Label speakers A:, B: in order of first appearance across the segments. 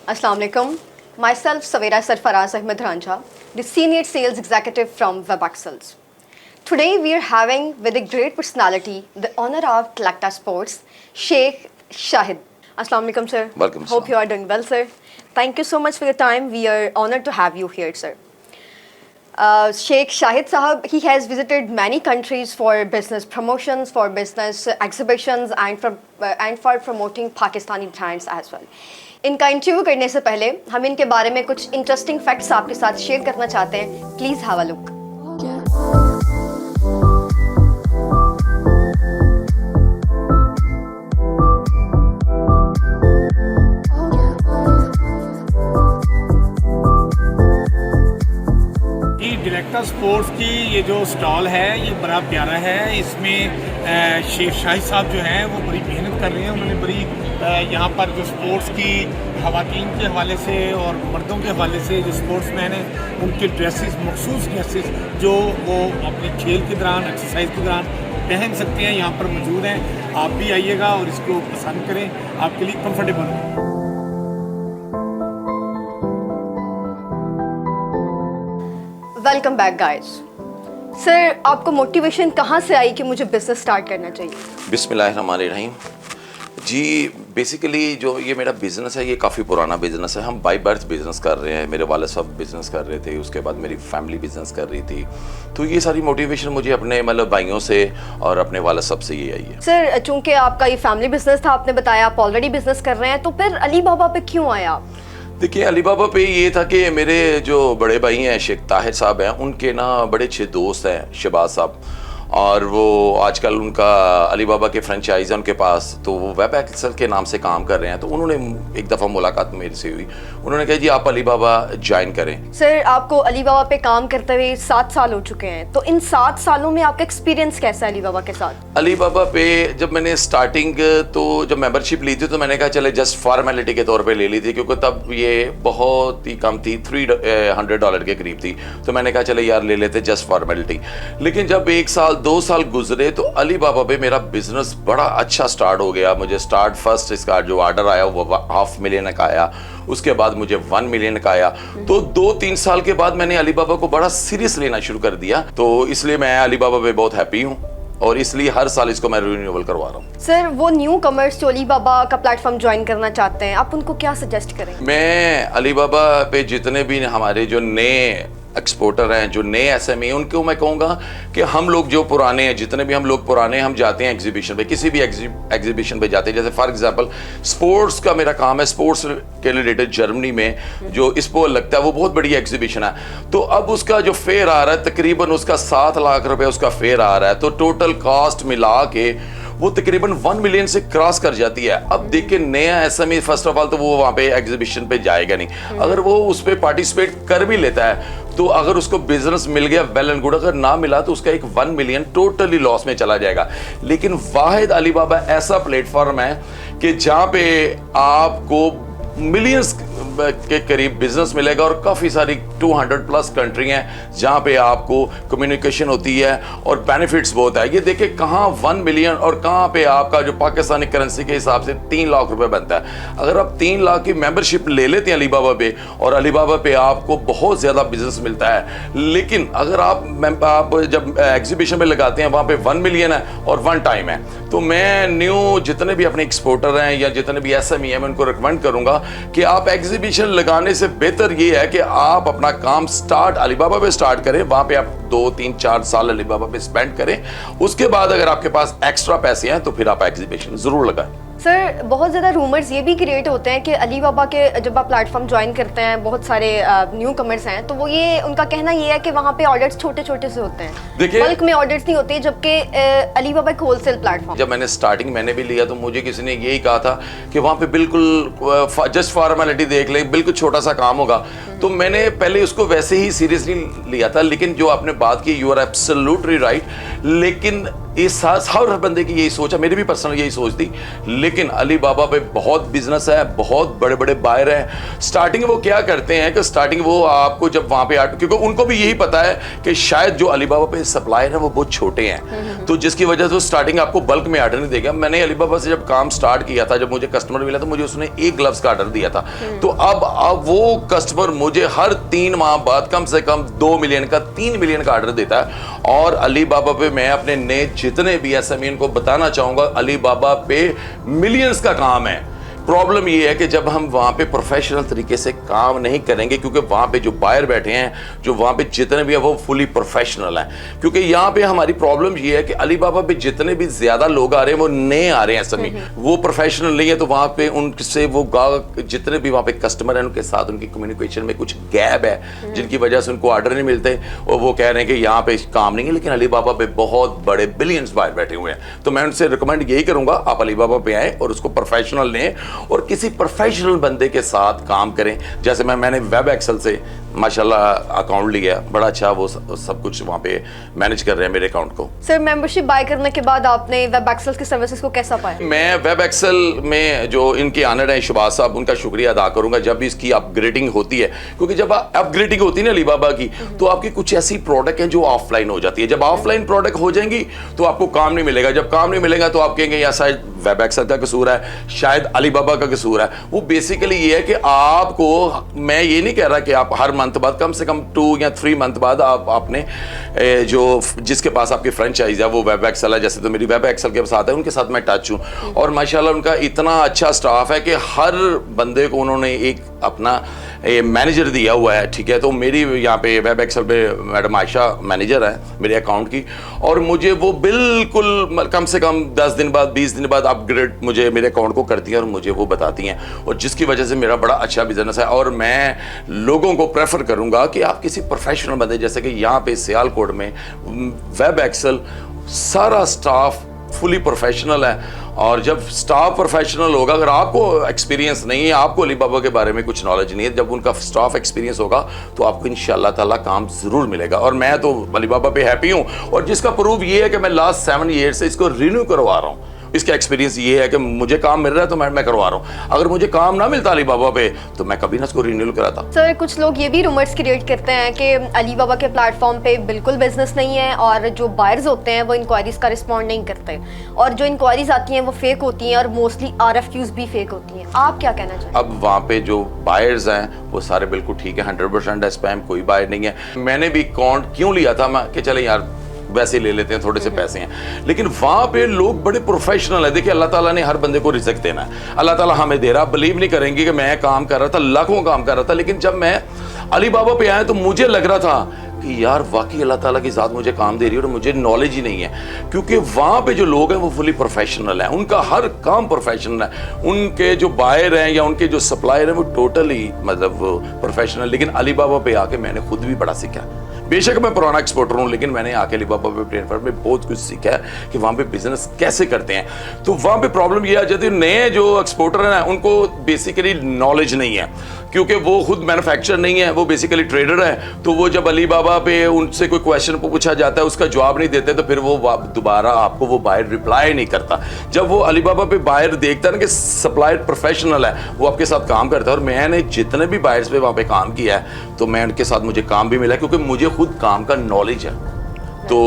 A: Assalamu alaikum. Myself, Savera Sarfaraz Ahmed Ranjha, the Senior Sales Executive from WebAxels. Today we are having, with a great personality, the owner of Collecta Sports, Sheikh Shahid. Assalamu alaikum, sir.
B: Welcome.
A: Hope you are doing well, sir. Thank you so much for your time. We are honored to have you here, sir. Sheikh Shahid Sahab, he has visited many countries for business promotions, for business exhibitions, and for promoting Pakistani brands as well. इनका interview करने से पहले हम इनके बारे में कुछ interesting facts आपके साथ शेयर करना चाहते हैं. Please have a look.
C: कलेक्टा स्पोर्ट्स की ये जो स्टॉल है ये बड़ा प्यारा है. इसमें शेख शाहिद साहब जो हैं वो बड़ी मेहनत कर रहे हैं. उन्होंने बड़ी यहाँ पर जो स्पोर्ट्स की ख़वातीन के हवाले से और मर्दों के हवाले से जो स्पोर्ट्समैन हैं उनके ड्रेसेस, मखसूस ड्रेसेस जो वो अपने खेल के दौरान, एक्सरसाइज के दौरान पहन सकते हैं, यहाँ पर मौजूद हैं. आप भी आइएगा और इसको पसंद करें, आपके लिए कंफर्टेबल हो.
A: Welcome back guys. सर, आपको मोटिवेशन कहाँ से आई कि मुझे बिजनेस स्टार्ट करना चाहिए?
B: बिस्मिल्लाहिर्रहमानिर्रहीम. जी, बेसिकली जो ये मेरा बिज़नेस है ये काफ़ी पुराना बिज़नेस है. हम बाय बर्थ बिज़नेस कर रहे हैं. मेरे वालिद साहब बिज़नेस कर रहे थे, उसके बाद मेरी फैमिली बिज़नेस कर रही थी. तो ये सारी मोटिवेशन मुझे अपने भाइयों से और अपने वालिद साहब से ये आई है.
A: सर, चूंकि आपका ये फैमिली बिजनेस था, आपने बताया आप ऑलरेडी बिजनेस कर रहे हैं, तो फिर अली बाबा पे क्यों आया आप?
B: देखिए, अली बाबा पे ये था कि मेरे जो बड़े भाई हैं शेख ताहिर साहब हैं, उनके ना बड़े अच्छे दोस्त हैं शहबाज साहब, और वो आजकल उनका अली बाबा के फ्रेंचाइज है उनके पास, तो वो वेब एक्सेल के नाम से काम कर रहे हैं. तो उन्होंने एक दफ़ा मुलाकात मेरे से हुई. उन्होंने कहा जी आप अली बाबा ज्वाइन करें.
A: सर, आपको अली बाबा पे काम करते हुए 7 साल हो चुके हैं, तो इन 7 सालों में आपका एक्सपीरियंस कैसा है अली बाबा के साथ?
B: अली बाबा पे जब मैंने स्टार्टिंग तो जब मेंबरशिप ली थी तो मैंने कहा चले जस्ट फॉर्मेलिटी के तौर पे ले ली थी, क्योंकि तब ये बहुत ही कम थी, $300 के करीब थी. तो मैंने कहा चले यार ले लेते जस्ट फॉर्मेलिटी. लेकिन जब 1 साल 2 साल गुजरे तो अली बाबा पे मेरा बिजनेस बड़ा अच्छा स्टार्ट हो गया. मुझे स्टार्ट फर्स्ट इसका जो ऑर्डर आया वो $500,000 का आया, उसके बाद मुझे $1 million का आया. तो 2-3 साल के बाद मैंने अली बाबा को बड़ा सीरियस लेना शुरू कर दिया. तो इसलिए मैं अली बाबा पे बहुत हैप्पी हूँ और इसलिए हर साल इसको मैं रिन्यूअल करवा रहा हूँ.
A: सर, वो न्यू कमर्स जो अली बाबा का प्लेटफॉर्म ज्वाइन करना चाहते हैं, आप उनको क्या सजेस्ट करें?
B: मैं अली बाबा पे जितने भी हमारे जो नए एक्सपोर्टर हैं, जो नए एसएमई, उनको मैं कहूँगा कि हम लोग जो पुराने हैं, जितने भी हम लोग पुराने हैं, हम जाते हैं एग्जीबिशन पे, किसी भी एग्जीबिशन पे जाते हैं. जैसे फॉर एग्जांपल स्पोर्ट्स का मेरा काम है, स्पोर्ट्स के रिलेटेड जर्मनी में जो इस्पो लगता है वो बहुत बड़ी एग्जीबिशन है. तो अब उसका जो फेयर आ रहा है तकरीबन उसका 7 लाख रुपए उसका फेयर आ रहा है. तो टोटल कॉस्ट मिला के वो तकरीबन 1 मिलियन से क्रॉस कर जाती है. अब देखिए नया एसएमई फर्स्ट ऑफ ऑल तो वो वहाँ पे एग्जीबिशन पे जाएगा नहीं. अगर वो उस पर पार्टिसिपेट कर भी लेता है तो अगर उसको बिजनेस मिल गया वेल एंड गुड, अगर ना मिला तो उसका एक 1 मिलियन टोटली लॉस में चला जाएगा. लेकिन वाहिद अली बाबा ऐसा प्लेटफॉर्म है कि जहाँ पे आपको मिलियंस के करीब बिजनेस मिलेगा और काफ़ी सारी 200+ कंट्री हैं जहाँ पे आपको कम्युनिकेशन होती है और बेनिफिट्स बहुत है. ये देखिए कहाँ 1 मिलियन और कहाँ पे आपका जो पाकिस्तानी करेंसी के हिसाब से 3 लाख रुपए बनता है. अगर आप 3 लाख की मेंबरशिप ले लेते हैं अली बाबा पे, और अली बाबा पे आपको बहुत ज़्यादा बिजनेस मिलता है. लेकिन अगर आप जब एग्जीबिशन में लगाते हैं वहाँ पे 1 मिलियन है और 1 टाइम है. तो मैं न्यू जितने भी अपने एक्सपोर्टर हैं या जितने भी एसएमई हैं, मैं उनको रिकमेंड करूँगा कि आप एग्जीबिशन लगाने से बेहतर ये है कि आप अपना काम स्टार्ट अली बाबा पे स्टार्ट करें. वहाँ पे आप 2-3-4 साल अली बाबा पे स्पेंड करें. उसके बाद अगर आपके पास एक्स्ट्रा पैसे हैं तो फिर आप एग्जीबिशन ज़रूर लगाएं.
A: सर, बहुत ज़्यादा रूमर्स ये भी क्रिएट होते हैं कि अली बाबा के जब आप प्लेटफॉर्म ज्वाइन करते हैं, बहुत सारे न्यू कमर्स हैं, तो वो ये उनका कहना ये है कि वहाँ पे ऑर्डर्स छोटे छोटे से होते हैं,
B: देखिए
A: बल्क में ऑर्डर्स नहीं होते, जबकि अली बाबा एक होलसेल प्लेटफॉर्म.
B: जब मैंने स्टार्टिंग मैंने भी लिया तो मुझे किसी ने यही कहा था कि वहाँ पे बिल्कुल जस्ट फॉर्मेलिटी देख ले, बिल्कुल छोटा सा काम होगा. तो मैंने पहले उसको वैसे ही सीरियसली लिया था, लेकिन जो आपने बात की, यू आर एब्सोल्युटली राइट। लेकिन इस हर बंदे की यही सोच है, मेरी भी पर्सनल यही सोच थी। लेकिन अली बाबा पे बहुत बिजनेस है, बहुत बड़े बड़े बायर हैं। स्टार्टिंग वो क्या करते हैं कि स्टार्टिंग वो आपको जब वहां पे क्योंकि उनको भी यही पता है कि शायद जो अली बाबा पे सप्लायर है वो बहुत छोटे हैं, तो जिसकी वजह से स्टार्टिंग आपको बल्क में ऑर्डर नहीं देगा। मैंने अली बाबा से जब काम स्टार्ट किया था, जब मुझे कस्टमर मिला तो मुझे उसने एक ग्लव्स का ऑर्डर दिया था। तो अब वो कस्टमर मुझे हर 3 माह बाद कम से कम 2 मिलियन का 3 मिलियन का ऑर्डर देता है। और अली बाबा पे मैं अपने नए जितने भी एसएमई को बताना चाहूंगा, अली बाबा पे मिलियंस का काम है। प्रॉब्लम ये है कि जब हम वहां पे प्रोफेशनल तरीके से काम नहीं करेंगे, क्योंकि वहां पे जो बायर बैठे हैं, जो वहां पे जितने भी है वो फुली प्रोफेशनल हैं। क्योंकि यहाँ पे हमारी प्रॉब्लम ये है कि अली बाबा पे जितने भी ज्यादा लोग आ रहे हैं वो नए आ रहे हैं एसएमई, वो प्रोफेशनल नहीं है। तो वहां पे उनसे वो गाहक जितने भी वहां पे कस्टमर हैं उनके साथ उनकी कम्युनिकेशन में कुछ गैप है, जिनकी वजह से उनको ऑर्डर नहीं मिलते और वो कह रहे हैं कि यहाँ पे काम नहीं है। लेकिन अली बाबा पे बहुत बड़े बिलियंस बायर बैठे हुए हैं। तो मैं उनसे रिकमेंड यही करूंगा, आप अली बाबा पे आए और उसको प्रोफेशनल लें और किसी प्रोफेशनल बंदे के साथ काम करें। जैसे मैंने वेब एक्सेल से माशाल्लाह अकाउंट लिया, बड़ा अच्छा वो सब कुछ वहाँ पे मैनेज कर रहे हैं मेरे अकाउंट को।
A: सर, मेंबरशिप बाय करने के बाद आपने वेब एक्सेल की सर्विसेज को कैसा पाया?
B: मैं वेब एक्सेल में जो इनके ऑनर हैं शबाज साहब, उनका शुक्रिया अदा करूंगा जब भी इसकी अपग्रेडिंग होती है। क्योंकि जब अपग्रेडिंग होती है ना अलीबाबा की, तो आपकी कुछ ऐसी प्रोडक्ट हैं जो ऑफलाइन हो जाती है। जब ऑफलाइन प्रोडक्ट हो जाएंगी तो आपको काम नहीं मिलेगा। जब काम नहीं मिलेगा तो आप कहेंगे या शायद वेब एक्सेल का कसूर है, शायद अलीबाबा का कसूर है। वो बेसिकली ये है कि आपको, मैं ये नहीं कह रहा कि आप हर मंथ बाद, कम से कम 2 या 3 मंथ बाद आपने जो जिसके पास आपकी फ्रेंचाइज है वो वेब एक्सेल है, जैसे तो मेरी वेब एक्सेल के साथ है, उनके साथ मैं टच हूँ। और माशाल्लाह उनका इतना अच्छा स्टाफ है कि हर बंदे को उन्होंने एक अपना मैनेजर दिया हुआ है, ठीक है। तो मेरी यहाँ पे वेब एक्सेल पे मैडम आयशा मैनेजर है मेरे अकाउंट की, और मुझे वो बिल्कुल कम से कम 10 दिन बाद 20 दिन बाद अपग्रेड मुझे मेरे अकाउंट को करती हैं और मुझे वो बताती हैं, और जिसकी वजह से मेरा बड़ा अच्छा बिजनेस है। और मैं लोगों को प्रेफर करूंगा कि आप किसी प्रोफेशनल बंदे, जैसे कि यहाँ पे सियालकोट में वेब एक्सेल सारा स्टाफ फुली प्रोफेशनल है। और जब स्टाफ प्रोफेशनल होगा, अगर आपको एक्सपीरियंस नहीं है, आपको अलीबाबा के बारे में कुछ नॉलेज नहीं है, जब उनका स्टाफ एक्सपीरियंस होगा तो आपको इंशाअल्लाह ताला काम जरूर मिलेगा। और मैं तो अलीबाबा पे हैप्पी हूँ, और जिसका प्रूफ ये है कि मैं लास्ट 7 ईयर से इसको रिन्यू करवा रहा हूँ। इसका एक्सपीरियंस ये है कि मुझे काम मिल रहा है तो मैं करवा रहा हूँ। अगर मुझे काम ना मिलता अलीबाबा पे तो मैं कभी ना इसको रिन्यू कराता।
A: सर, कुछ लोग ये भी रूमर्स क्रिएट करते हैं कि अलीबाबा के प्लेटफॉर्म पे बिल्कुल बिजनेस नहीं है, और जो बायर्स होते हैं वो इंक्वायरीज का रिस्पॉन्ड नहीं करते, और जो इंक्वायरीज आती हैं वो फेक होती हैं, और मोस्टली RFQs भी फेक होती हैं। आप क्या कहना चाहते हैं?
B: अब वहाँ पे जो बायर्स हैं वो सारे बिल्कुल ठीक है, 100% है, स्पैम कोई बायर नहीं है। मैंने भी अकाउंट क्यों लिया था मैं कि चले यार वैसे ही ले लेते हैं, थोड़े से पैसे हैं, लेकिन वहां पे लोग बड़े प्रोफेशनल है। देखिए, अल्लाह ताला ने हर बंदे को रिज़्क़ देना है, अल्लाह ताला हमें दे रहा। बिलीव नहीं करेंगे कि मैं काम कर रहा था, लाखों काम कर रहा था, लेकिन जब मैं अलीबाबा पे आया तो मुझे लग रहा था कि यार वाकई अल्लाह ताला की ज़ात मुझे काम दे रही है, और मुझे नॉलेज ही नहीं है। क्योंकि वहाँ पे जो लोग हैं वो फुली प्रोफेशनल हैं, उनका हर काम प्रोफेशनल है। उनके जो बायर हैं या उनके जो सप्लायर हैं वो टोटली मतलब प्रोफेशनल। लेकिन अलीबाबा पे आके मैंने खुद भी बड़ा सीखा। बेशक मैं पुराना एक्सपोर्टर हूँ, लेकिन मैंने आके अलीबाबा पे प्लेटफॉर्म में बहुत कुछ सीखा है कि वहाँ पे बिजनेस कैसे करते हैं। तो वहाँ पे प्रॉब्लम ये आ जाती है, नए जो एक्सपोर्टर हैं उनको बेसिकली नॉलेज नहीं है, क्योंकि वो खुद मैन्युफैक्चर नहीं है, वो बेसिकली ट्रेडर है। तो वो जब अलीबाबा पे उनसे कोई क्वेश्चन पूछा जाता है, उसका जवाब नहीं देते, तो फिर वो दोबारा आपको वो बायर रिप्लाई नहीं करता। जब वो अलीबाबा पे बायर देखता है ना कि सप्लायर प्रोफेशनल है, वो आपके साथ काम करता है। और मैंने जितने भी बायर्स पे वहाँ पे काम किया है तो मैं उनके साथ मुझे काम भी मिला, क्योंकि मुझे खुद काम का नॉलेज है। तो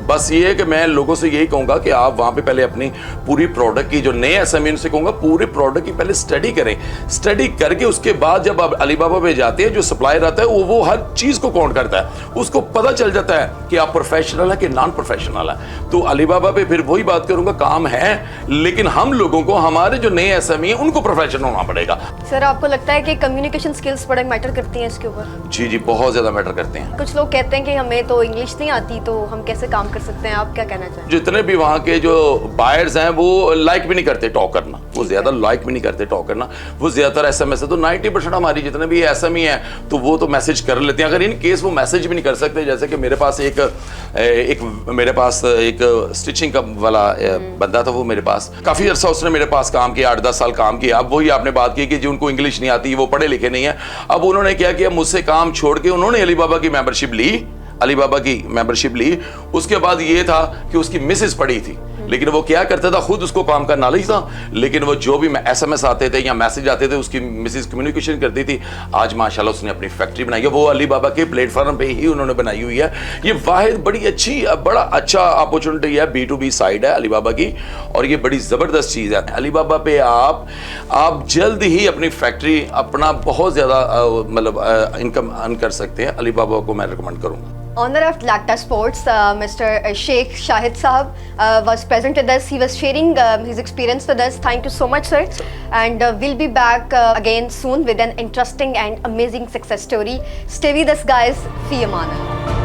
B: बस ये है कि मैं लोगों से यही कहूँगा कि आप वहाँ पे पहले अपनी पूरी प्रोडक्ट की, जो नए एसएमई से कहूँगा, पूरे प्रोडक्ट की पहले स्टडी करें। स्टडी करके उसके बाद जब आप अलीबाबा पे जाते हैं, जो सप्लायर आता है वो हर चीज़ को काउंट करता है, उसको पता चल जाता है कि आप प्रोफेशनल है कि नॉन प्रोफेशनल है। तो अलीबाबा पे फिर वही बात करूँगा, काम है, लेकिन हम लोगों को, हमारे जो नए एसएमई हैं उनको प्रोफेशनल होना पड़ेगा।
A: सर, आपको लगता है कि कम्युनिकेशन स्किल्स बड़े मैटर करती हैं इसके ऊपर?
B: जी, बहुत ज़्यादा मैटर करते हैं।
A: कुछ लोग कहते हैं कि हमें तो इंग्लिश नहीं आती, तो हम कैसे काम कर सकते हैं, आप क्या कहना चाहें?
B: जितने भी वहाँ के जो बायर्स हैं वो लाइक भी नहीं करते टॉक करना, वो ज़्यादा लाइक भी नहीं करते टॉक करना, वो ज़्यादातर SMS है। तो 90% हमारी जितने भी SME हैं तो वो तो मैसेज कर लेते हैं। अगर इन केस वो मैसेज भी नहीं कर सकते, जैसे कि मेरे पास एक स्टिचिंग का वाला बंदा था, वो मेरे पास काफ़ी अर्सा उसने मेरे पास काम किया, 8-10 साल काम किया। अब वही आपने बात की कि जो उनको इंग्लिश नहीं आती, वो पढ़े लिखे नहीं है। अब उन्होंने क्या किया, मुझसे काम छोड़ के उन्होंने अलीबाबा की मेंबरशिप ली। उसके बाद ये था कि उसकी मिसेस पढ़ी थी, लेकिन वो क्या करता था, खुद उसको काम का नॉलेज था, लेकिन वो जो भी SMS आते थे या मैसेज आते थे उसकी मिसेस कम्युनिकेशन करती थी। आज माशाल्लाह उसने अपनी फैक्ट्री बनाई है, वो अलीबाबा के प्लेटफॉर्म पे ही उन्होंने बनाई हुई है। ये वाहिद बड़ा अच्छा अपॉर्चुनिटी है, B2B साइड है अलीबाबा की, और ये बड़ी ज़बरदस्त चीज़ है। अलीबाबा पे आप जल्द ही अपनी फैक्ट्री, अपना बहुत ज़्यादा इनकम अर्न कर सकते हैं। अलीबाबा को मैं रिकमेंड करूँगा।
A: Owner of Lacta Sports, Mr. Sheikh Shahid Sahab was present with us. He was sharing his experience with us. Thank you so much, sir. And we'll be back again soon with an interesting and amazing success story. Stay with us, guys. Fi Amana.